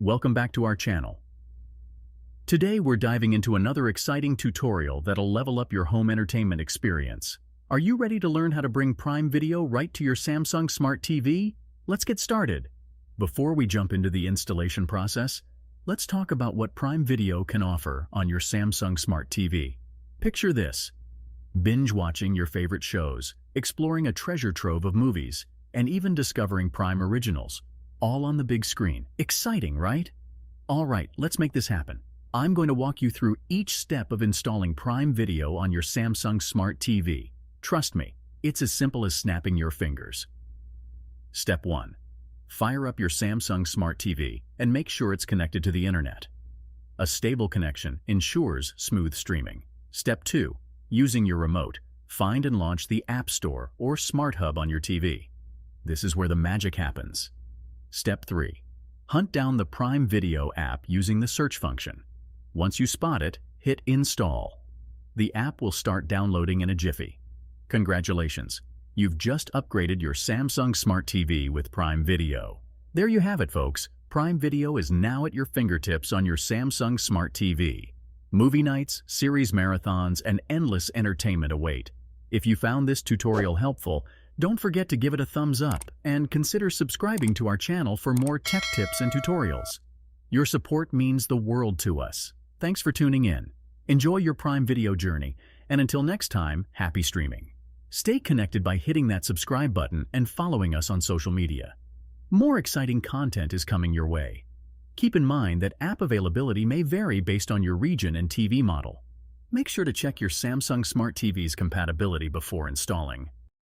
Welcome back to our channel. Today we're diving into another exciting tutorial that'll level up your home entertainment experience. Are you ready to learn how to bring Prime Video right to your Samsung Smart TV? Let's get started. Before we jump into the installation process, let's talk about what Prime Video can offer on your Samsung Smart TV. Picture this: binge watching your favorite shows, exploring a treasure trove of movies, and even discovering Prime originals, all on the big screen. Exciting, right? All right, let's make this happen. I'm going to walk you through each step of installing Prime Video on your Samsung Smart TV. Trust me, it's as simple as snapping your fingers. Step 1. Fire up your Samsung Smart TV and make sure it's connected to the internet. A stable connection ensures smooth streaming. Step 2. Using your remote, find and launch the App Store or Smart Hub on your TV. This is where the magic happens. Step 3. Hunt down the Prime Video app using the search function. Once you spot it, hit Install. The app will start downloading in a jiffy. Congratulations! You've just upgraded your Samsung Smart TV with Prime Video. There you have it, folks. Prime Video is now at your fingertips on your Samsung Smart TV. Movie nights, series marathons, and endless entertainment await. If you found this tutorial helpful, don't forget to give it a thumbs up and consider subscribing to our channel for more tech tips and tutorials. Your support means the world to us. Thanks for tuning in. Enjoy your Prime Video journey, and until next time, happy streaming. Stay connected by hitting that subscribe button and following us on social media. More exciting content is coming your way. Keep in mind that app availability may vary based on your region and TV model. Make sure to check your Samsung Smart TV's compatibility before installing.